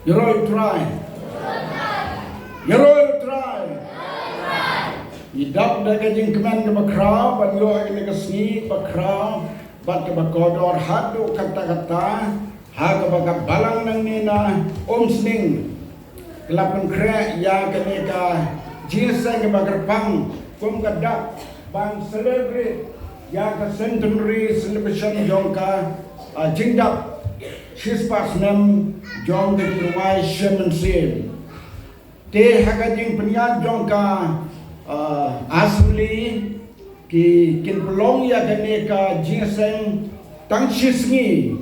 Yoroy try. Yoroy try. Idap da kajing kemen ke bakrau, ban yo ini kesni bakrau, ban ke bakodor hadu kata-kata, ha ke bakap balang nang nina sning. Kelapan krek ya keneka jinseng ke bagerpang, kum kadak ban celebrate ya ke centenary celebration jongka jingdap Shispas nem jong ke rumai shemensim. Te hakajing penyat jongka asli ki kin pelong ya keneka jinseng tang shisngi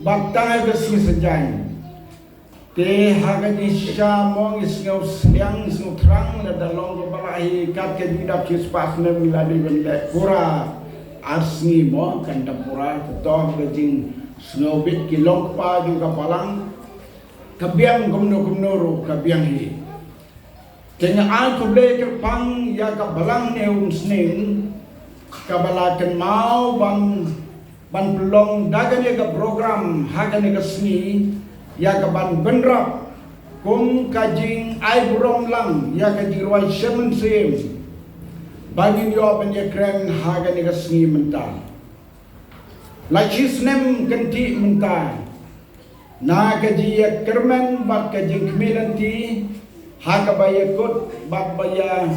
bakta ke sing sejai. Te hakajing shamong isngau siang isngau terang la dalong ke balai kat ke didap Shispas nem miladi benle pura asni mo kan dapura toh kajing snowbit kilong pa juga palang kabiang gumno kabiang hi kenya al kuble ke pang ya ka balang ne sning kabalakan mau ban pelong dagane ka program hagane ka sni ya ka ban benrap kum kajing ai burom lang ya ka jirwai shemen sim bagi yo penjekren hagane ka sni mentang Lachis nem ganti mentah. Na kaji kermen bat kaji kemilanti. Haka baya kut bat baya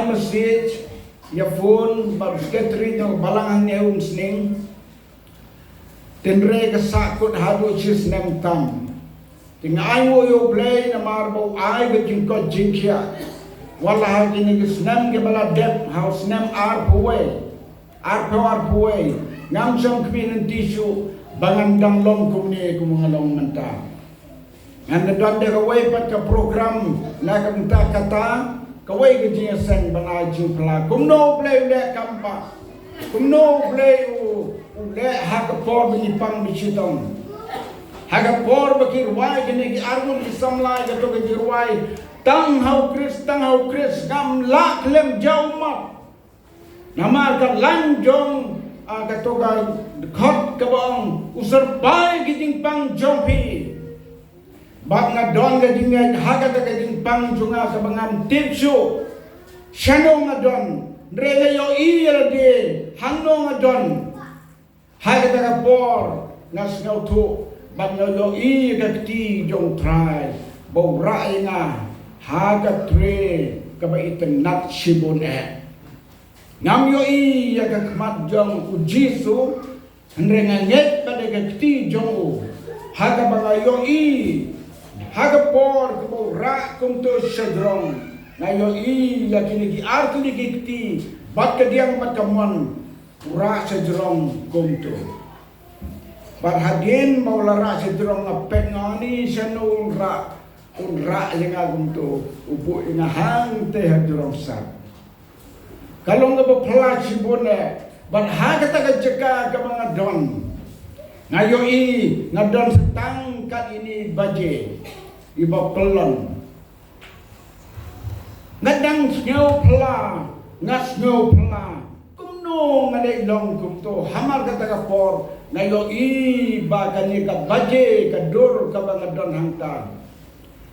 message ya phone bat sekretari yang balangan neum sning. Tenre kesakut hadu chis nem tam. Tinga ai yo play na marbo ai kaji kot jingkia. Walah kini kesnem ke bala dep house nem arpaway. Ngam sam keminan tisu bangandang long kumni kumungalong menta. Nganda dan de kawai pat ka program na kamta kata kawai ke jiasan banaju pla kumno play le kampa. Kumno play le hak por binipang bichitong. Hak por bakir wai kene ki armun isamlai ka to ke jirwai tang hau kris ngam la klem jaumat. Namar ka lanjong katoga khot kabong usar pai giting pang jompi bak na don ga dinga haga ta giting pang junga sa bangan tipsu shano nga don rega yo ira de hanno nga don haga ta por nas ngau tu bak yo i ga ti jong try bo rai nga haga tre ka ba iten nat shibun ngam yo i ya ka kmat jong ujisu ndrenga net pada ka ti jong haga baga yo i haga por ko ra kum to shadrong na yo i ya kini ki arti ki ti bat ka diang bat ka mon ra shadrong kum to par hadin maula ra shadrong apeng ngani sanu unra yang agum to ubu ina hang te hadrong sa kalau nggak berpelat si bone, banha kata kejeka ke mga don. Ngayoi ngadon setang kat ini baje, iba pelon. Ngadang snow pela, ngasnow pela. Kumno ngadai long kumto, hamar kata kapor. Ngayoi bagani ka baje, kadur ka mga don hangta.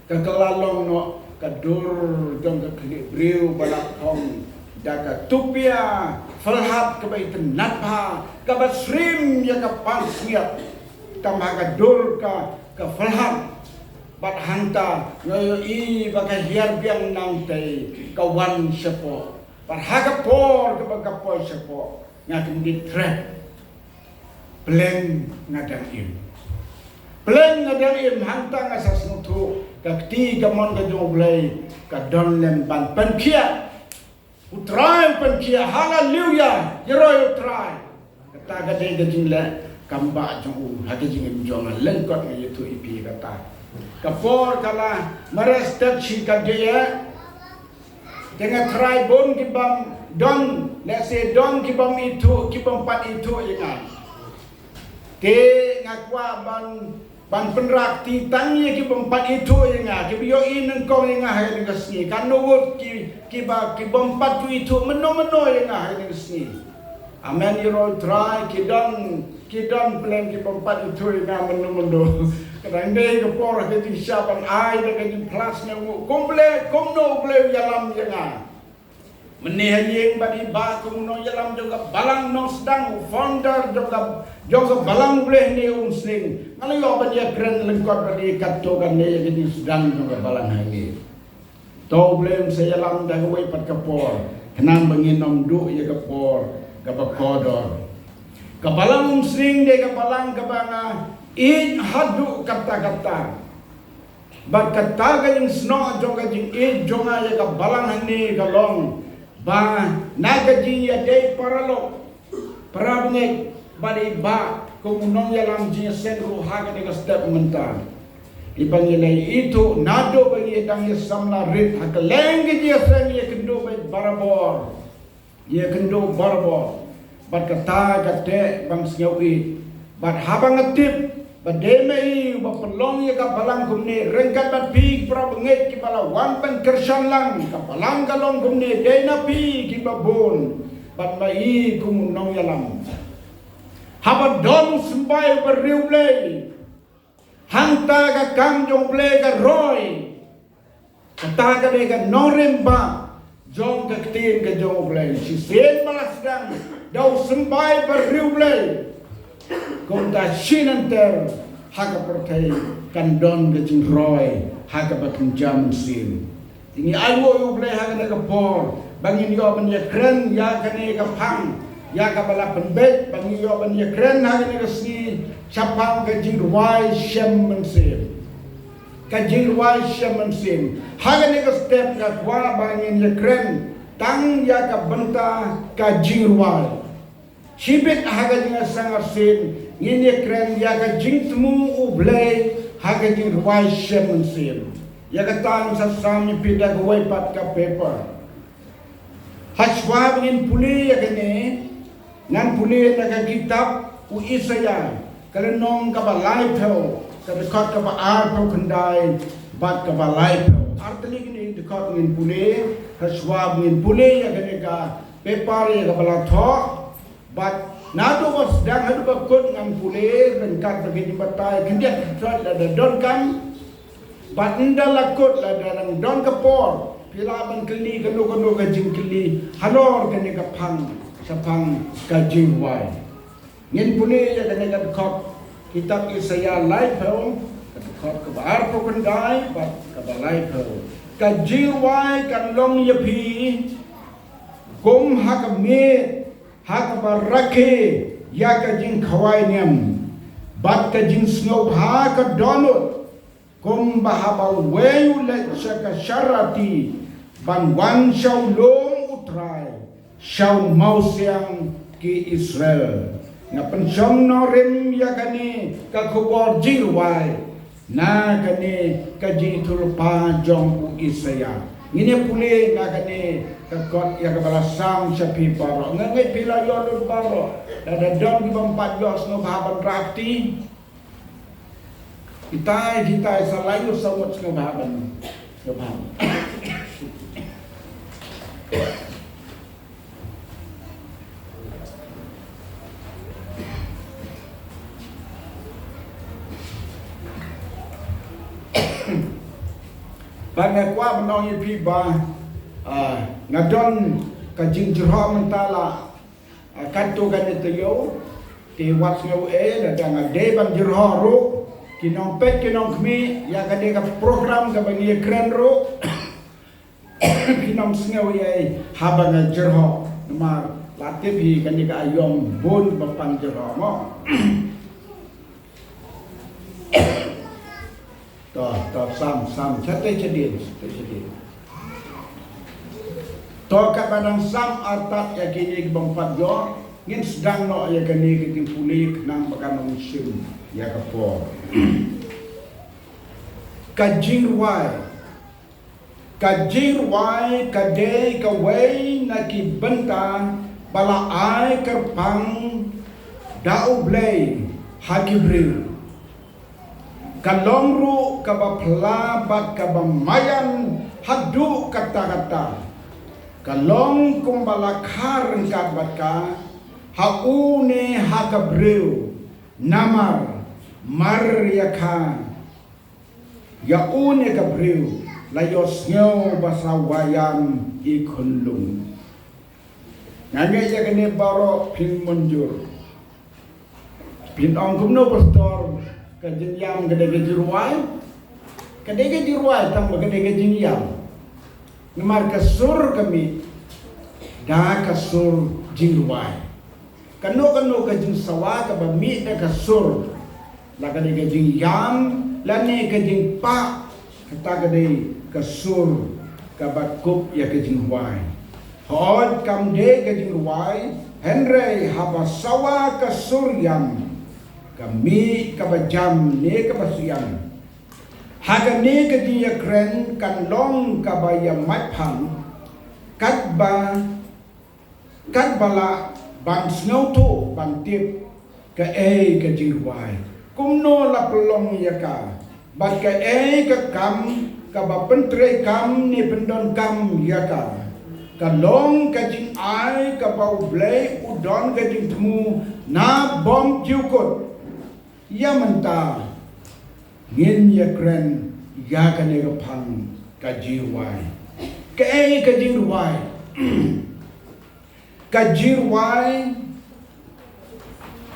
Kakalalong no, kadur dong kaklibriu balak hong. Daka tupia falhat kabaitan natha kabasrim ya kapangsiat tamaga durka ka falhat bat hanta ngayo i baka hiar biang nang tay kawan sepo parhaga por kabagapoy sepo ngatum ditre pleng ngadang im hanta ngasas nutu kakti gamon ka jonglay ka donlem ban pankia utrai penkia haleluya yero utrai kata gade gajing le kamba jong hake jing jong lengkot ngi tu ipi kata kapor kala mares tet chi kadeye dengan try bon kibam don let's say don kibam itu kibam pat itu ingat ke ngakwa ban penrakti tangi kibam pat itu ingat kibiyo ineng kong ingat hai dengan sini kan nuwut kibam pat itu meno ingat hai dengan sini amen yero try kidon Kidon plan ki pompat itu nga menu kadang dei ke por ke di siapan ai de ke di plus ne komple komno ble yalam yanga menehing badi ba komno yalam juga balang no sedang founder juga balang ble ne unsing ngale yo ban ya kren lengkot badi katto kan ne di sedang juga balang hangi to ble se yalam da we pat ke por kenam benginom du ya ke por ke kodor kabalang sing de kabalang kabanga in hadu kata-kata bat kata yang sno jonga jing jonga ya kabalang hani galong ba naga jing ya de paralo parabne badi ba kumunong ya lam jing sen ru haga de step mentan ibangilai itu nado bagi dang ya samla rit hakaleng ya sen ya kendo barabor ya kendo barabor bat kata kate bang snyawi bat habang atip bat demei ba pelong ya ka balang kumne rengkat bat pi pra benget ki bala wan pen kersan lang ka balang galong kumne dena pi ki babon bat mai kum nong yalam haba don sembai beriu play hanta ka kam jong play ka roy kata ka de ka noremba jong ka tin ka jong play si sen malas dang daw sembai beriulai kota sinanter haga pertai kandon gajing roy haga bakin jam sin ini ayo ulai haga naga por bangin yo ban ya kren ya kane ka pang ya ka bala penbet bangin yo ban ya kren haga naga si chapang gajing roy shem mensin gajing roy shem mensin haga naga step ka kwa bangin ya kren tang ya ka benta gajing roy Sibit haga jinga sangar sin ini keren ya ka jing temu ublay haga jing ruai shemen sin ya ka tang sa sami pida gawai pat ka paper hashwa bingin puli ya ka ni ngan puli na ka kitab u isaya kalenong ka balay pel ka dekat ka ba arto kendai bat ka balay pel artali gini dekat ngin puli hashwa bingin puli ya ka ni ka paper ya ka balathok but nado was dang hadu bakut ngam pule rengkat bagi jembatai kendiat trot ada don kan but ndal lakut la darang don kapor pila ban keli kanu gajing keli halor kene kapang sapang gajing wai ngin pule ya kene kat kop kitab Isaya live home kop ke bar pokendai but ke live home gajing wai kan long yapi kum hakamit hak barake ya ka jing khawai nem bat ka jing snow ha ka donut kum bahaba weu le ka sharati ban wan shau long utrai shau mau siang ki Israel na pensyong no rim ya kani ka khobor jirwai na kani ka jing tulpa jong u Isaya ngine pule na kani kakot ya kepala sang sapi paro ngai pila yo lu paro ada dom di bampat yo sno bahaban rakti kita salayu sawat sno bahaban banyak kwa menong ipi ba ngadon kajing jero mentala kanto kan itu yo ti wat ngau da ngade ban jero ro kinong pet kinong kmi ya kade ka program ka bangi kren ro kinong ngau ye habang jero ma latip hi kan ka ayom bon bapang jero mo to sam chate chedin to ka padang sam atat ya kini bangpat yo ngin sedang no ya kini kiting pulik nang pakanong sim ya kapo kajing wai kade kawai nakibenta bala ai kerpang dau blay hakibril kalongru kabapla bat kabamayan hadu kata-kata kalong kumbala kar kat batka haune hakabreu namar mar yaka ya une kabriu layos ngau basawayam ikunlung ngangai ya kene baro pin munjur pin ong kumno pastor kajinyam gede jiruai tambah gede jinyam namar kasur kami dah kasur jiruai kano kajing sawa ka bami da kasur la gede jinyam lane kajing pa kata gede kasur ka bakup ya kajing huai hod kamde kajing huai henry haba sawa kasur yam kami kabajam ne kabasiam haga ne kadiya kren kan long kabaya matphang kat bala ban snow to ban tip ka ka jirwai kumno la pelong yaka bat ka ka kam ka ba pentre kam ni pendon kam yaka ka long ka jing ai ka ba blai udon ka jing temu na bom jukut ya menta ngin ya kren ya ka ne ka phang ka jirwai ka jirwai ka jirwai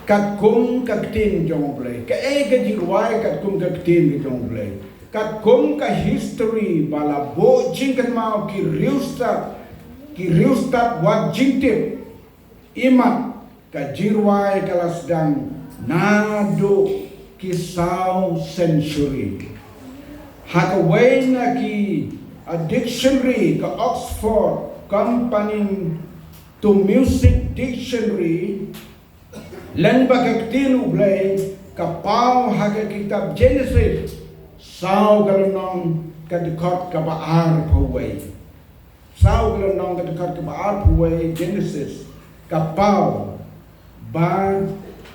kat kum kat tin jong blai ka jirwai kat kum kat tin jong blai kat kum ka history bala bo jingkan mau ki riustat wat jingtip imat ka jirwai kala sedang nado kisau century hakaway na ki a dictionary ka Oxford Company to Music Dictionary lan bagagtinu blay kapau haga kitab Genesis sao galonong kadikot kabaar paway sao galonong kadikot kabaar paway Genesis kapau ba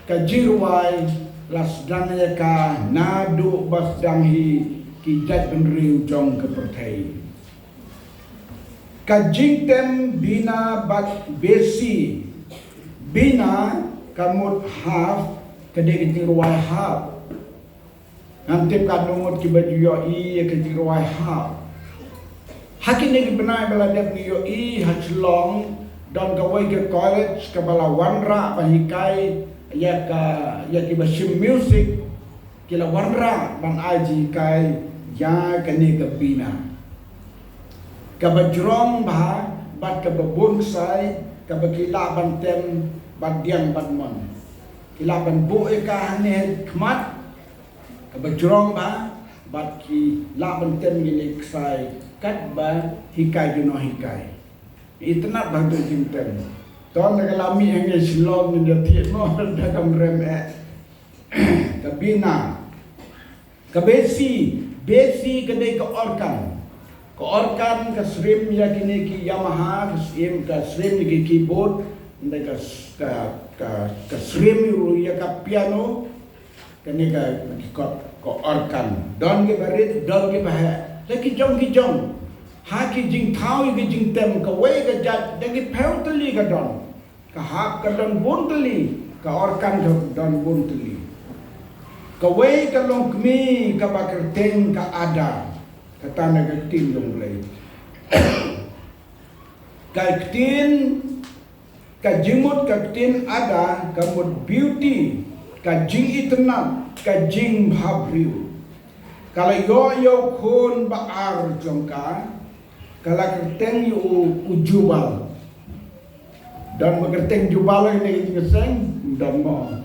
kajirwai lasdangnya ka nadu basdanghi kijat benriu jong kepertai kajingtem bina bat besi bina kamut half kadek tirwai half ngantip kadungut kibaju yoi ketirwai half hakin ni benai bala dep ni yoi hachlong don kawai ke college ke bala wanra pahikai ya kibasim music kila warra ban aji kai ya kani ke bina kabajrong bah bat kababun sai kabakila ban tem ban diang ban mon kila ban bu ka ne khmat kabajrong bah bat ki la ban tem ni sai kat ba hikai juno hikai itna bhagdo jintem ton nagalami ang islog ni datit mo dagang rem kabina kabesi besi kadai ka orkan ka srim ya kini ki Yamaha ka srim ki keyboard ndai ka srim ya ka piano kani ka orkan don ke barit don ke bah lagi jong haki jing thau ki jing tem ka wei ka jat dagi peuteli ka don ka hak ka don bunteli ka orkan ka don bunteli ka wei ka long kmi ka bakerteng ka ada ka tanah ka tin dong lei ka tin ka jimut ka tin ada ka mut beauty ka jing itnam ka jing bhabriu kala yo khon baar jongka kala kerteng yu ujubal dan bekerteng jubal ini ngeseng dan mo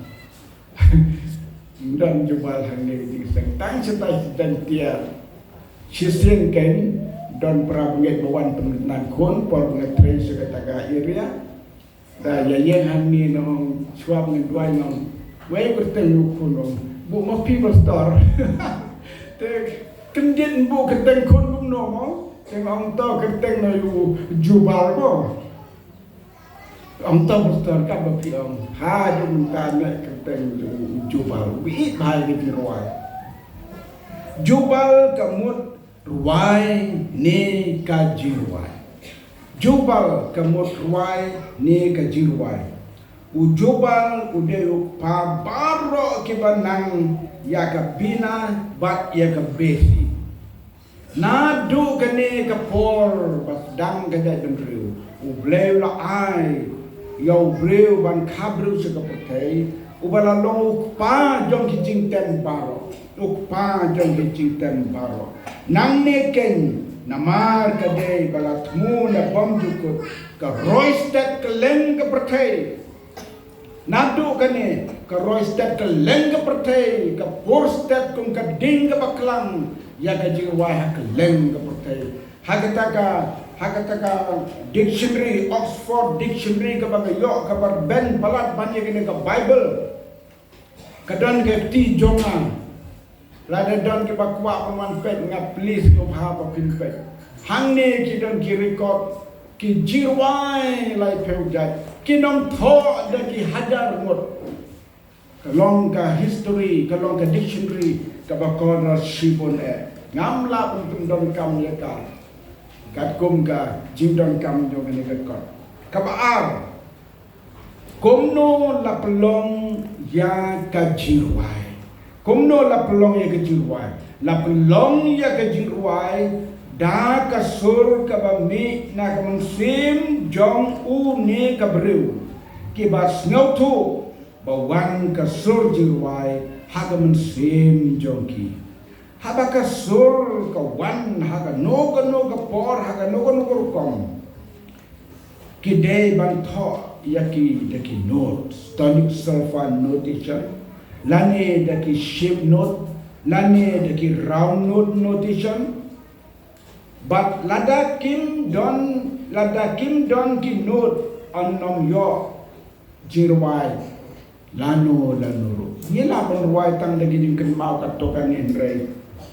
dan jubal ini ngeseng tang setai dan tiar sising ken dan prabenget bawan pengenan kon por ngetre sekataga area da yayen hanni nong swab ngi dwai nong we kerteng yu kon bu mo people store te kendit bu kerteng kon bu no mo sing ông to kerteng na yu jubal ko ông to besar ka ba pi ông ha dum ta na kerteng jubal bi bhai ke ruai jubal kamut ruai ne ka jiruai jubal kamut ruai ne ka jiruai ujubal udeu pabaro kibanang yaka bina bat yaka besi nadu kene kapor bas dang kada dengriu ubleu la ai yau breu ban kabru sekapatai ubala long pa jong kijing ten baro ukpa jong kijing ten baro nang neken namar kadai bala tmu na bom jukut ka roistet keleng kepertai nadu kane ka roistet keleng kepertai ka porstet kung ka ding ka baklang ya ka jiwa ha keleng kepertai hakataka dictionary Oxford dictionary ka bagayo ka bar ben balat banya kene ka Bible kadon ke ti jonga lada don ke bakwa paman pet nga please ko ha pa pinpet hangne ki don ki record ki jiwai lai peujat ki nom tho da ki hajar ngot kalong ka history kalong ka dictionary ka bakon shibon ngamla untuk don kam leka kat kum ka jindon kam jo ne record ka baar komno la pelong ya ka jiwai komno la pelong ya ka jiwai la pelong ya ka jiwai da ka sur ka ba mi na ka sim jong u ne ka breu ki ba snautu ba wan ka sur jiwai ha ka sim jong ki ha ba ka sur ka wan ha ka no ka por ha ka no ka kom ki de ban tho yaki daki note tonic sulfur notation lane daki shape note lane daki round note notation but lada kim don ki note anom yo jirwai lano ni la bon wai tang lagi din kan mau katokan enrei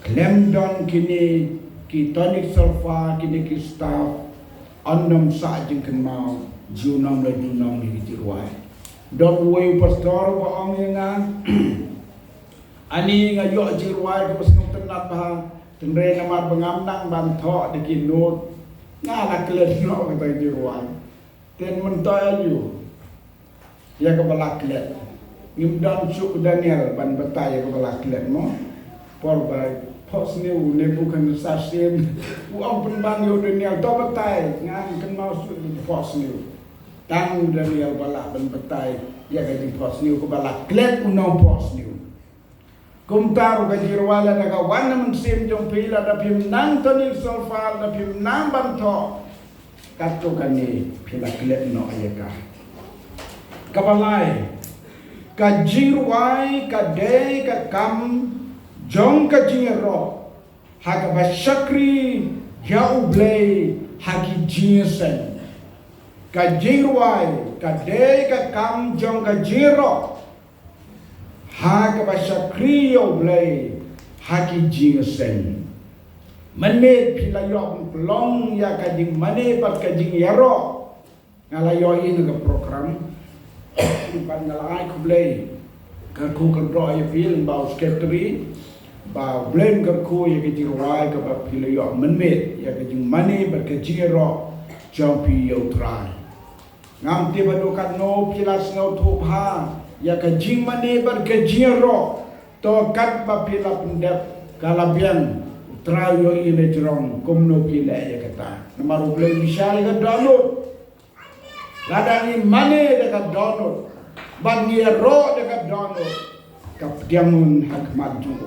klem don kini ki tonic sulfur kini ki staff anom sa jing kan mau junam ni jirwai dok wei pastor ba ong nga ani nga yo jirwai ko pasno tenat ba tenre nama bengamnang ban tho de ki not nga la klet no ka jirwai ten mentoy ayu ya ka balak klet ngim dan su Daniel ban batay ka balak klet mo por ba pos ni u ne bukan sasim u ong penbang yo Daniel to batay nga kan mau su pos ni tang Daniel balak ban batay ya ka di pos ni ko balak klet u no pos ni kumtar ka jirwala na ka wan naman sim jong pila da pim nang tonic sulfur da pim nang ban tho kato kani pila klet no ayaka kabalai ka jirwai ka de ka kam jong ka jingero ha ka ba shakri ya ublei ha ki jinsen ka jirwai ka de ka kam jong ka jingero ha ka ba shakri ya ublei ha ki jinsen mane pila yo long ya ka jing mane pat ka jing yaro ngala yo in ka program ban ngala ai ku blei ka ku ka ro ya fil ba sketri ba blame ka ku ya ka jirai ka ba pila yo mane ya ka jing mane pat ka jing yaro champi yo trai ngam te ba do ka no pila sno thu pha ya ka jing mane pat ka jing yaro to kat ba pila pendep kalabian trayo ile jrong komno pila ya kata namaru blame misal ka download ladani mane de ka download ban ro de ka download ka pediamun hakmat jung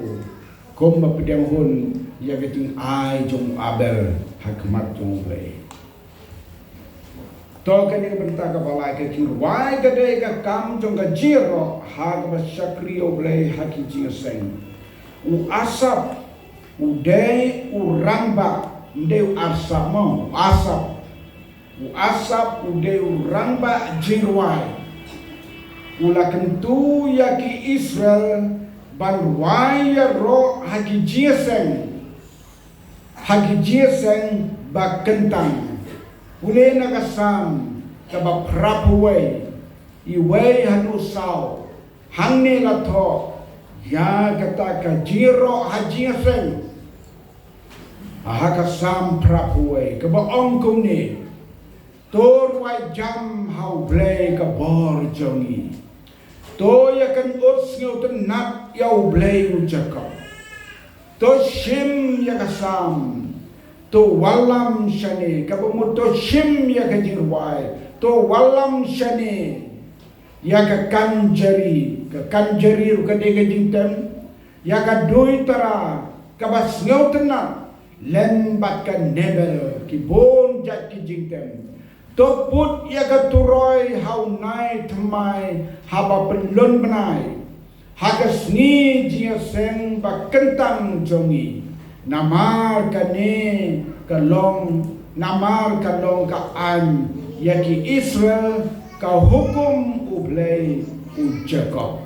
kom ba pediamun ya geting ai jung abel hakmat jung blai to kan ni benta ka balai ka king wai ka de ka kam jung ka jiro ha ka sakrio blai haki jing seng u asap udai uramba ndeu arsamo asap udai uramba jirwai ula kentu yaki Israel ban waya ro haki jieseng ba kentang ule nakasam kaba prapuwe iwe hadu saw hangne lato ya kata ka jiro hajieseng haka sam prapuwe kaba ongkone Tor wai jam hau blei ka bor jongi. To ya kan ot sngeu ten nat yau blei ujakau. To shim ya kasam. To walam shani ka bomu to shim ya ka jirwai. To walam shani ya ka kanjari ru ka dega jingtem. Ya ka doi tara ka bas ngeu tenat len bat ka nebel ki bon jat ki jingtem. To put ya ka turoi hau nai thamai haba penlon benai. Hagas ni jia seng ba kentang jongi. Namar ka ne ka long ka an ya ki Israel ka hukum ublei u Jacob.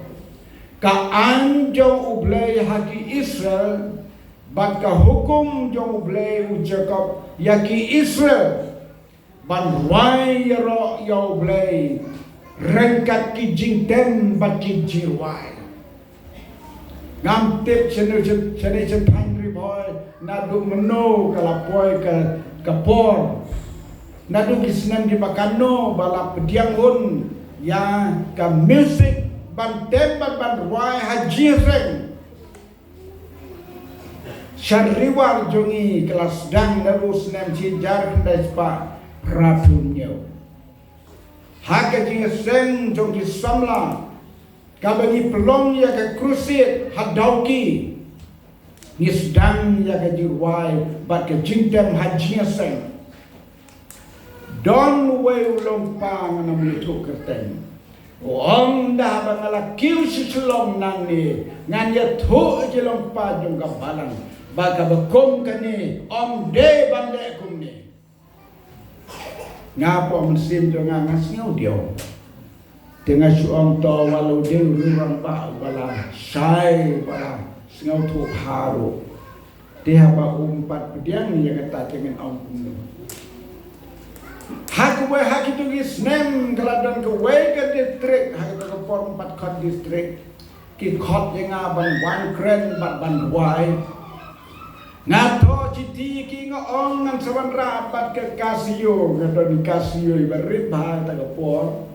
Ka an jong ublei haki Israel ban ka hukum jong ublei u Jacob ya ki Israel ban wai yaro ya ublei rengkat ki jingten ban ki jirwai. Ngam tip chene hungry boy nadu meno kalapoy ka por nadu kisnan di bakano bala pediang hun ya ka music ban tempat ban wai haji reng syariwar jongi kelas dang narus nem cijar kendai spa rapunyo haka jinga seng jongi samla kabagi pelong ya ka krusit hadauki ni sedang ya ka jirwai bat ka jingtem haji seng don way ulong pa ngana mutu kerten Om dah bangala kiu sisulong nang ni ngan ya thu jelong pa jong ka balang baka bekom kani om de bande kum ni ngapo musim jong ngas ngau dio tengah suong to walau de rurang ba bala sai bala ngau thu haru dia ba umpat pediang ni ya kata dengan om kum Haku we haki tu gis nem keladon ke we ke distrik haki tu ke form 4 kot distrik ki kot yang ban wan kren ban wai ngato citi ki ngong nang sawan rapat ke kasio ngato di kasio ibarit bah ta ke por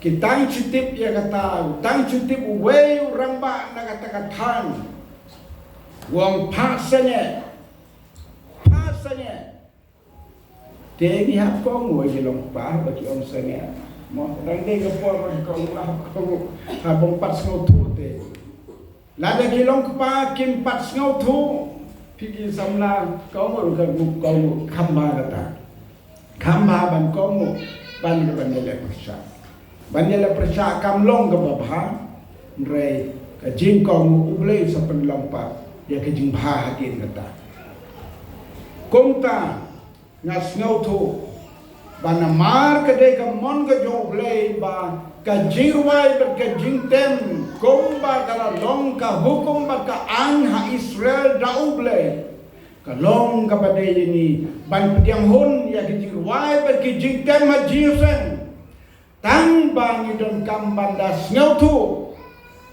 ki tang citip ya kata tang citip we urang ba na kata katan wong pasanya Tegi hap kong ngồi di long pa bagi om senge mo rang de ke por kong habong pat ngau thu te la de ki long pa kim pat ngau thu pigi samla kong ngor ka mu kong khamba khamba ban kong ban le persya kam long ka babha re ka jing kong ublei sa penlong pa ya ke jing bha hatin kata kong ta ngas ngau thu banamar ke de ka mon ka jong blei ba ka jirwai ber ka jingtem komba kala long ka hukum ba ka an ha Israel da ublei ka long ka bade ini ban pediang hun ya ki jirwai ber ki jingtem ha jisen tang bang idon kam bandas ngau thu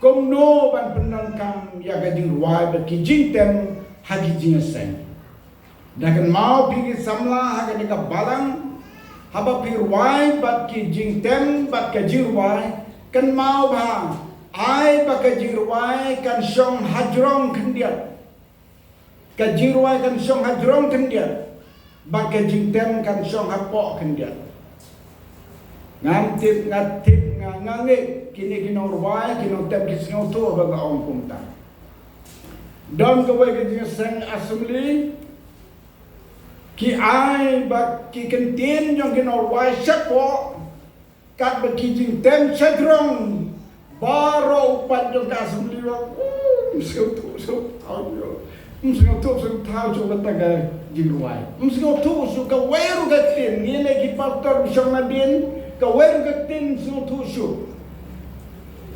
kom no ban penan kam ya ka jirwai ber ki jingtem ha ki jisen Dakan mau pergi samla haga deka balang haba pirwai bat ki jingtem bat ka jirwai kan mau ba ai ba ka jirwai kan song hajrong kendiat ka jirwai kan song hajrong kendiat bat ka jingtem kan song hapok kendiat ngatip ngange kini kinong ruwai kinong tem kisngau tu ba ka ong kumta don ka wai ka jing assembly ki ai ba ki kentin jong kinor wai sakpo kat ba ki jing tem sadrong baro upat jong ka assembly wa mseu tu so tau jo kata ga jing wai mseu tu so ka weru ga tin ni le ki pastor song nadin ka weru ga tin so tu so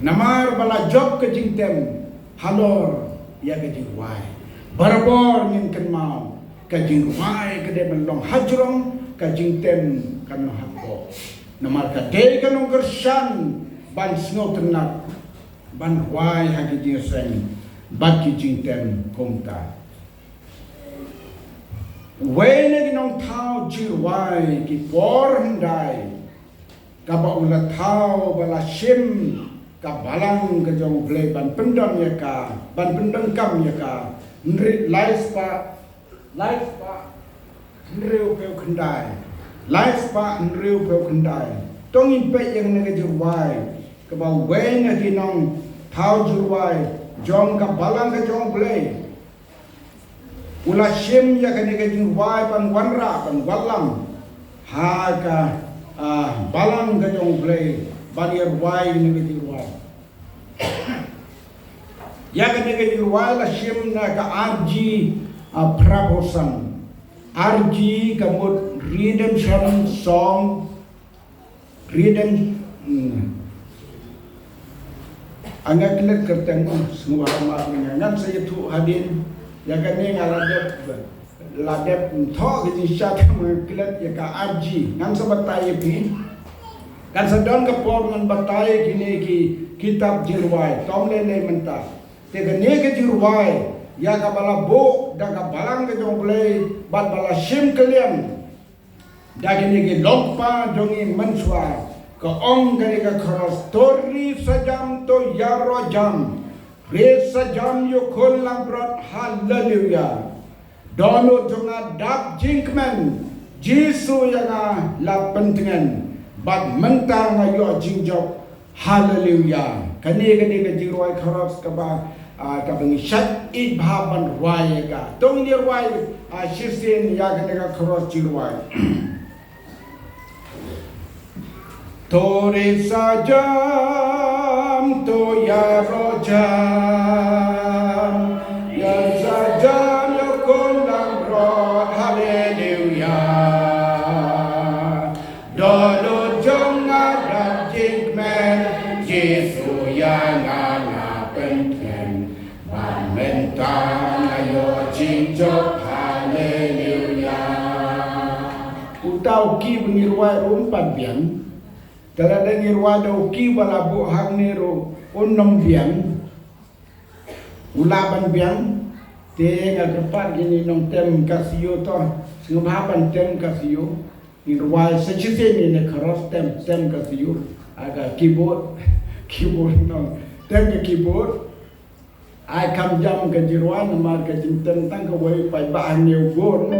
namar bala job ka jing tem halor ya ga jing wai barabor ngin kan mau kajing wai kade melong hajrong kajing tem kan hakko namar kade kan gersan ban snow tenat ban wai hagi jing sen baki jing tem komta Wena ginong tao jirwai ki por handai kaba ulat tao bala shim ka balang ka jong play ban pendang ya ka ban pendang kam ya ka nri life pa nriu pe khandai life pa nriu pe khandai tong in pe yang ne jirwai kaba wena ginong tao jirwai jong ka balang ka jong play ula shim ya kane ka jirwai ban wanra ban walam ha ka balang ka jong play ban yerwai ne ka jirwai ya kane ka jirwai la shim na ka arji prabosan arji ka mut redemption song angkat kilat kerteng semua amat ngan saya tu hadin ya kan ni ladep thok di syak kilat ya ka arji ngan sabatai pi kan sedon ke por ngan batai kini ki kitab jirwai tom le menta te ne ke jirwai ya ka bala bo da ka balang ke jong play bat bala shim kalian da kini ki lompa dongi manswa ka ong kani ka cross tori sajam to yaro jam re sajam yo khol lam brot hallelujah dono jonga dap jinkman jisu yang la pentingan bat mentang ayo jingjok hallelujah kani ka jirwai cross ka ba ka bengi shat I bhaban rwai ka tong ni rwai shisin ya kani ka cross jirwai Tore sajam to yaro jam ya sajam yo kolam rod hallelujah dolo jonga dap jingmen Jesu yang ala penten ban mentang ayo jingjok hallelujah utau ki bengirwai rumpat biang kalau ada ngirwada uki bala bu hang nero unom biang ulaban biang te ngagepat gini nong tem kasio to nghaban tem kasio ngirwai sechite ni ne cross tem kasio aga keyboard nong tem ke keyboard ai kam jam ke jirwan mar ke jintem tang ke wai pai ba neu gon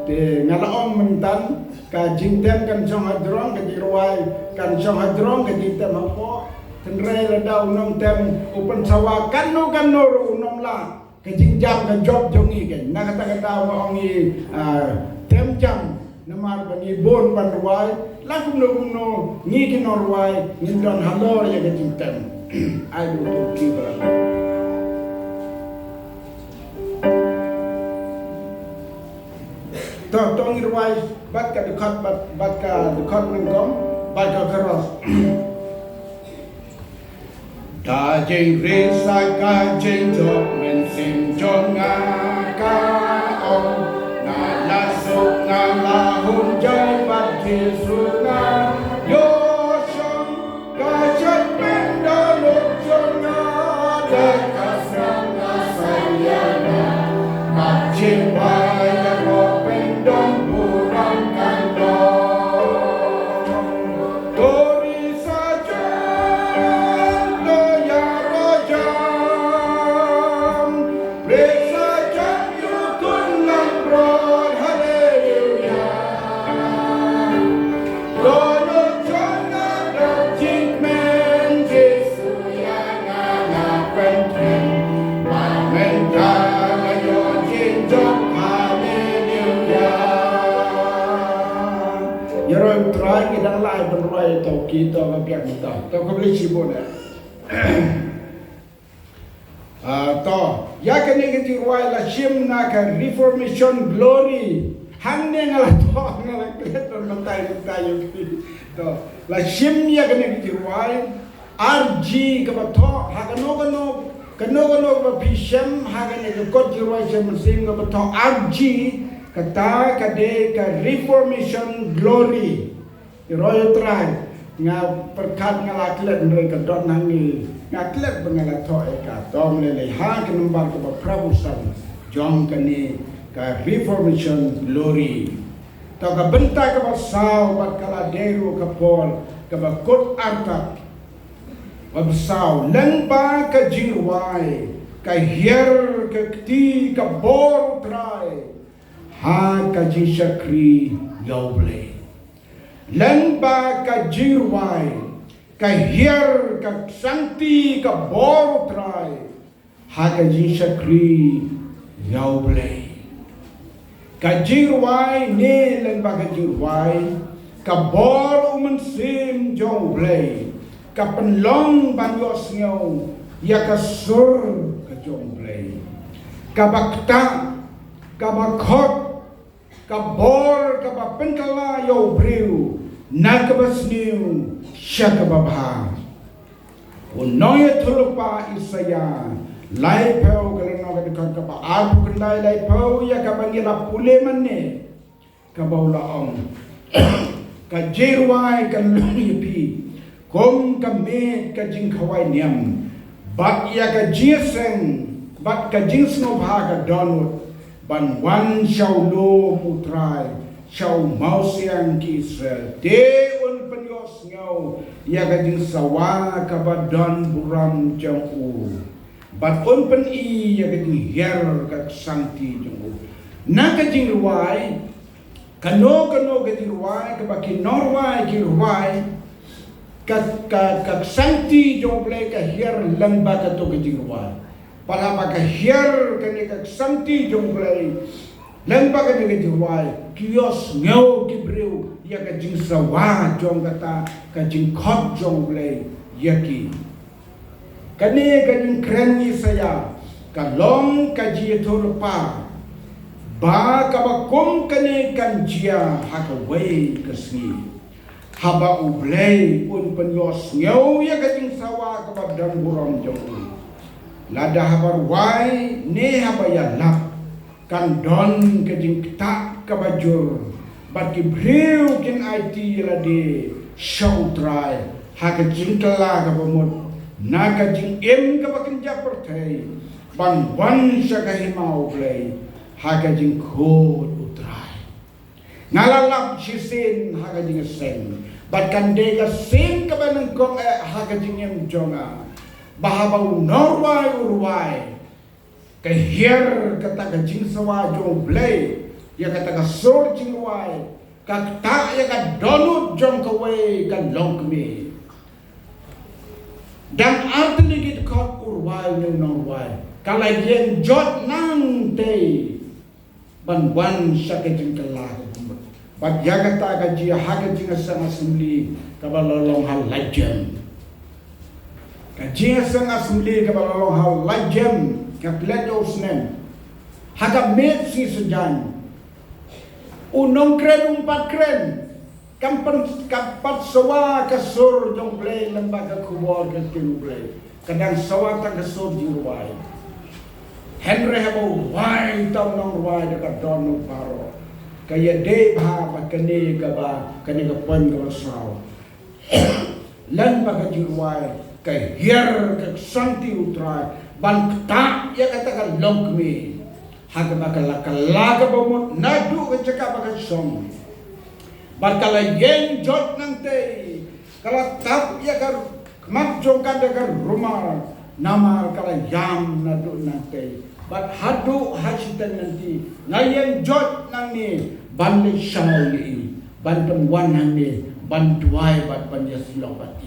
te ngalaom mentan ka jintem kan chong hadrong ke jirwai kan chong hadrong ke jintem hapo tenre la dau nong tem upan sawa kan no unom la ke jinjam ka job jongi ke na kata ma ongi tem jam namar bani bon ban ruai la kumno ni ki no ruai ni don halor ya ke jintem ai do to kibra tong irwai bat ka dekat bat ka dekat mengkom bat ka keras ta jeng resa ka jeng jok men sim jonga ka ong na la sok na la hum jai bat ki sunga yo shong ka chat men da lo jonga da ka sanga sayana ka jeng bai Dong burang kandong Tori sajam do yaro jam Pres sajam yukun lambrod hallelujah Dono jonga dap jingmen Jesu yang anak penting Mentang ayo jingjok Yaroi try kita lai berway tau kita ngapiak kita tau kau boleh sibuk dah. Tau ya kene kita ruai la shim nak reformation glory hande ngalah tau ngalah kelihatan mentai yang tau la shim ya kene kita ruai RG kebetul hagano pisem hagane kot ruai semesin kebetul RG kata kade ka reformation glory royal tribe nga perkat nga atlet mereka dot nangi nga atlet bengala to eka tom lele ha ke numbar ke prabusan jom kani ka Reformation Glory. Tau ka bentai ka basau bat kaladero ka Paul ka bakot arta. Babsau lengba ka jirwai ka hier ka kti ka bor trai ha ka jishakri yauble. Lengba ka jirwai ka hier ka santi ka bor trai ha ka jishakri yauble. Kajirwai ne lengba kajirwai kabor umensim jongblay kapenlong banyos ngaw ya kasur kajongblay kabakta kabakot kabor kabapenkala yo briu nakabasniu syakababha unoy thulupa isaya lai pau kalano ka ka pa abu kendai lai pau ya ka bangila pule manne ka baulaong ka jirwai ka lupi kom ka me ka jing khawai niam bat ya ka jieseng bat ka jingsno bha ka donut ban wan shau lo putrai shau mausiang ki Israel de un penyos ngau ya ka jing sawa ka badan buram jang u bat on pen I ya gajing her ka santi jong na gajing ruai kano gajing ruai ka baki norwai ki ruai ka santi jong ble ka her lamba ka to gajing ruai pala ba ka her ka ni ka santi jong ble lamba ka ni gajing ruai kios ngau ki breu ya gajing sawa jong kata gajing khot jong ble yaki kani kajing kren Isaya kalong kaji thulpa ba kabakum kani kanjia hakawai kasni haba ublay un penyos ngau ya kajing sawa kabadang buram jong lada habar wai ne haba ya lap kan don kajing tak kabajur bat ki breu kin IT lade shautrai hakajing kala kabamut naga jing em ka bakin japur thai ban wan saka himau play haga jing khod utrai ngalalap sisin haga jing sen bat kan de ka sen ka banang kong haga jing em jonga bahabau norwai urwai ka hier kata ka jing sawa jong play ya kata ka sor jing wai ka ta ya ka donut jong ka wei ka long me dan arti ligit kot urwai nung norwai kalai yen jot nang te ban wan sakajing kelah bat jaga ta ka ji hakajing sang assembly ka balolong hal lajem ka ji sang assembly ka balolong hal lajem ka pledo snen haga met si sejan unong kren umpat kren kampat sawa kasur jong play lembaga kubor ka play kadang sawa ta kasur jiwai Henry habo wai tau nong wai dekat donu paro kaya de bha bakane ka ba kani ka pon ka saw lembaga jiwai kay hier ka santi utrai ban ta ya kata ka longme haga bakala kalaga bomot nadu ka caka baka song Barkala yen jot nante kala tap ya kar kemajong kada kar rumah nama kala yam nadu nante bat hadu hasitan nanti ngayen jot nangi bande syai ban penwan nangi ban tuai bat panja silobat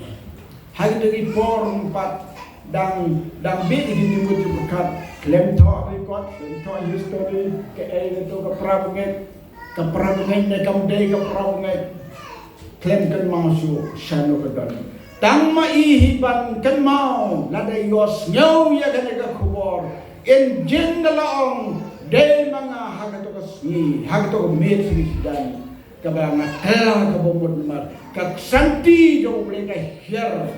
hari dari form pat dang bit di timur berkat klem to record klem to history ke itu ke prabunget keperangan kamdai keperangan klaim kan masuk syano kedan tang mai hiban kan mau lada yos nyau ya kan ka khubor en jeng dalaong de manga hagato kasni hagato met dan kabanga kala ka bomod mar ka santi jo boleh ka hier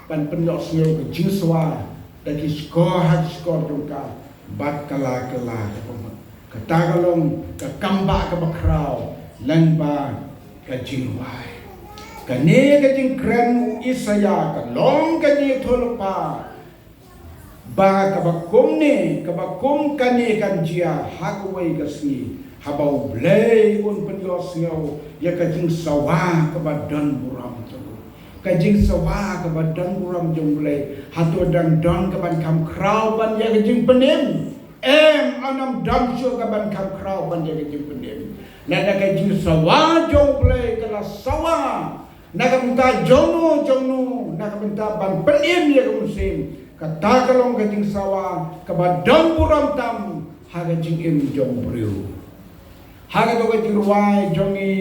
pan penyos nyau ke jinswa daki skor hak skor jongka bat kala ka bomod katagalong kakamba ka bakraw langba ka jingwai kani ka jing kren Isaya ka long ka ni thulpa ba kabakum ni kabakum kani kan jia hagway kasni habau blay un penyos ngau ya kajing sawa kebadan buram tu kajing sawa kebadan buram jong blay hatu dan don keban kam krau ban ya kajing penim anam dam syo keban kam krau ban ya kajing penim nada kajing sawa jong blay kala sawa naga minta jono naga minta ban penim ya musim kata kalong kajing sawa kebadan buram tam haga jing im jong briu haga to kajing ruai jongi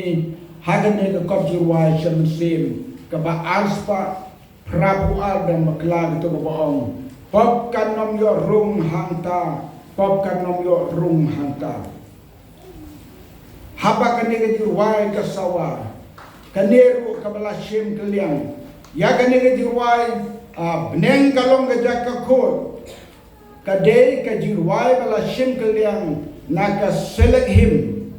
haga ne ka kajing ruai shamsim kaba arspa prabu adam maklag to baong pop kanom yo rung hanta pop kanom yo rung hanta haba kane kajing ruai ka sawa kaneru kabala shim kaliang ya kane kajing ruai beneng kalong gajak kakot kadai kajirwai bala shim kaliang naka selek him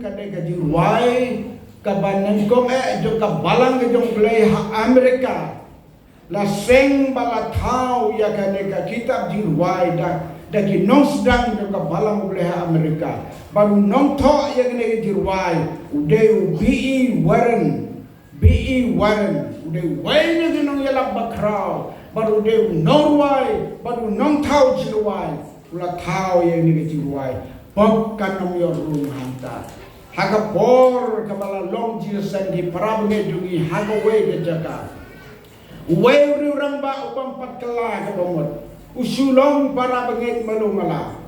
kadai kajirwai kabanang kong jo kabalang kajong play ha Amerika la seng bala tau ya kaneka kitab jirwai da ki nong sedang jo kabalang play ha Amerika baru nong to ya kaneka jirwai udeu B.E. Warren udah wayne ginong yalap bakraw baru udah norway baru nong tau jiluway ula tau yang ni jiluway pok kanom yor rum hanta haga por kabala long jisan di parabnge dungi haga way ke jaka way urang ba upang patkala ka bomot usulong parabnge malungala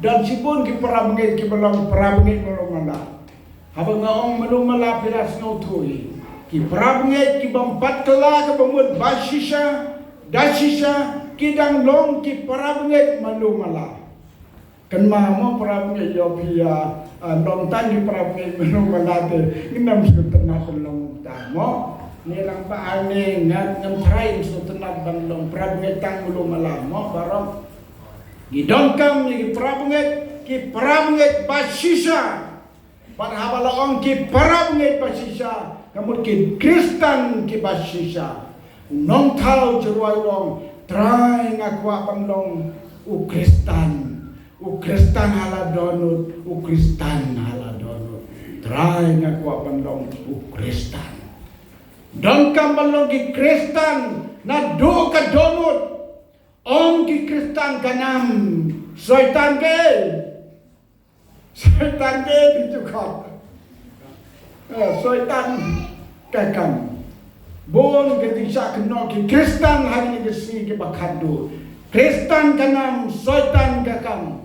dan sipun ki parabnge ki balong parabnge malungala habang ngaong malungala pilas ngautuhi ki prabnge ki bampat kala ka bamud bashisha dashisha ki dang long ki prabnge malumala kan mamo prabnge yo pia long tan ki prabnge malumala te inam su tanah long tamo nilang pa ane ngat ngam try su tanah ban long prabnge tang malumala mo barong gidongkam ki prabnge bashisha parhabala ong ki prabnge bashisha kamu ki Kristen ki basisha nong tau jeruai wong try ngakwa panglong u Kristen hala donut try ngakwa panglong u Kristen don kambalong ki Kristen na do ka donut ong ki Kristen kanam syaitan ke ditukar syaitan kakam bon ketika kena ki Kristen hari ni kesi ke bakado Kristen kanam syaitan kakam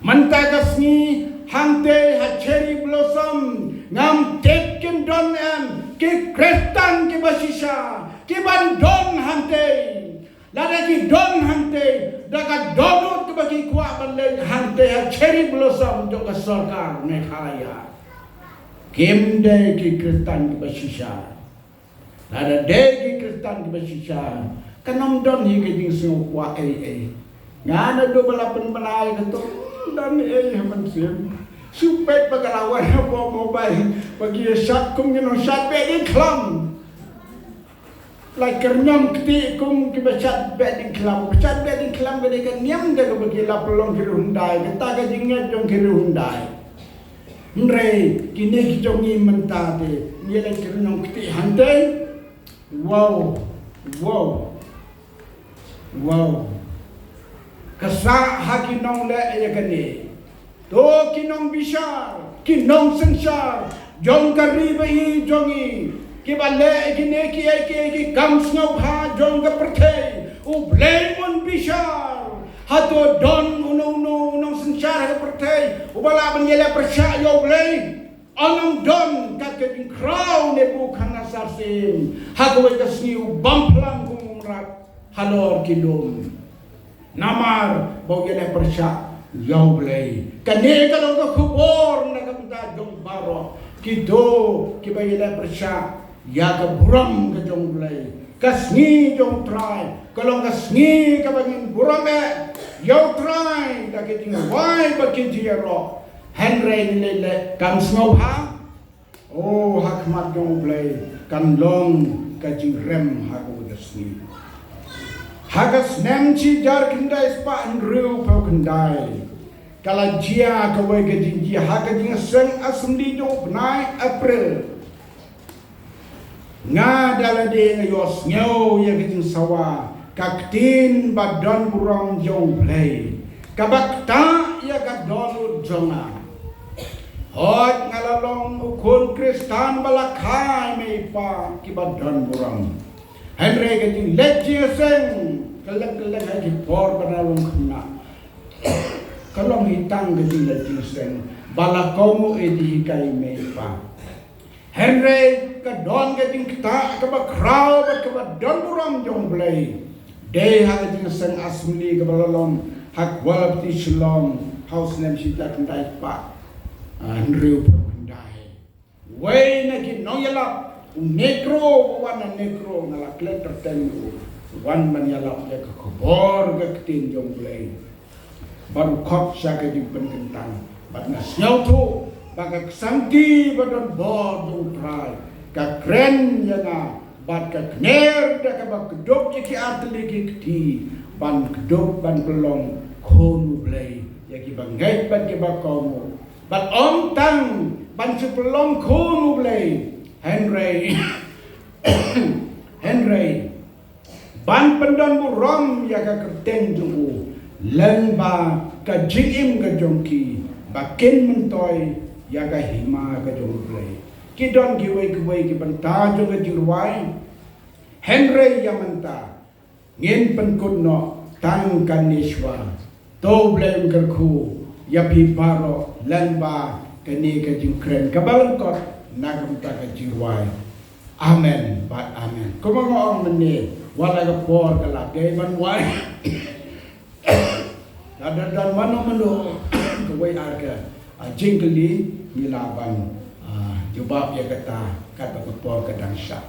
manta kasni hante ha cherry blossom ngam tekken don ki Kristen ki basisha ki bandon hante lada ki don hante daga donut ke bagi kuat balai hante ha cherry blossom jok sarkar Meghalaya Kemde ki Kristen ki basisha ada de ki Kristen ki basisha kanam don hi ke ding so kwa ngana do balapan balai ketu dan haman sim supet pagalawan apa mobile bagi sat kum ngino sat be di klam like kernyam kti kum ki basat be di klam gede kan nyam de bagi lapolong ki Hyundai kata ka jinget jong ki Hyundai Nre kini kijongi mentate nilai kerunong kiti hantai wow kasa haki nong le ya kani to kinong bishar kinong sensar jong kari bayi jongi kibale kini ki kam snau ha jong ka perthei u blemon bishar hato don unong sensar ka perthei u bala menyela persya yo blei anong don ka keting kraw ne bukan asarsim hato ka sniu bamplang kumrat halor kilom namar bau yela persya yo blei kane kalau ka kubor na kamda jong baro kito kibayela persya ya ka buram ka jong blei kasni jong try kalau kasni ka bangin burame yo try da keting wai ba kinjiro Henry nilele kam snau ha oh hakmat jong blei kan long ka jing rem ha ko kasni hagas nemci jar kendai spa andrew pau kendai kala jia kawai gajing jia hagajing seng asli do nai April nga dalade ngayos ngau ya gajing sawa kaktin badan burang jong play kabakta ya gadolu jonga hot ngalalong ukun kristan balakai meipa kibadan burang Henry gajing leji seng keleng-keleng haji por banalong kena kalong hitang gajing leji seng balakomu edi kai meipa Henry kadon gajing kita kabakrau kabadon burang jong play day hagajing seng asmili kabalalong hak walapti shalom house name sita kendai pa Andrew pendai way nagi noyalap nekro wana nekro ngala kleter tenu wan man yalap ya ke kobor ke tin jong play baru kop saka di penkentang bat nasnyau tu baka kesanti badan bor jong trai ka kren yana bat ka kner da ka bak kedop ya ki atli ki kti ban kedop ban pelong konu play ya ki bangai ban ki bakomu bat om tang ban sepelong konu play Henry Henry ban pendon burom ya ka kerteng juu len ba ka jingim ka jongki bakin mentoy ya ka hima ka jongplay kidon giway ki banta jong ka jirway Henry yamanta ngin penkudno tang kaniswa to blem kerku ya piparo len ba kani ka jingkren kabalangkot nagam taka jiwai amen bat amen kuma ngong meni wala ka por kala gay man wai ada dan mano mano kawai arga jingkeli milaban jubab ya kata kat por kadang syak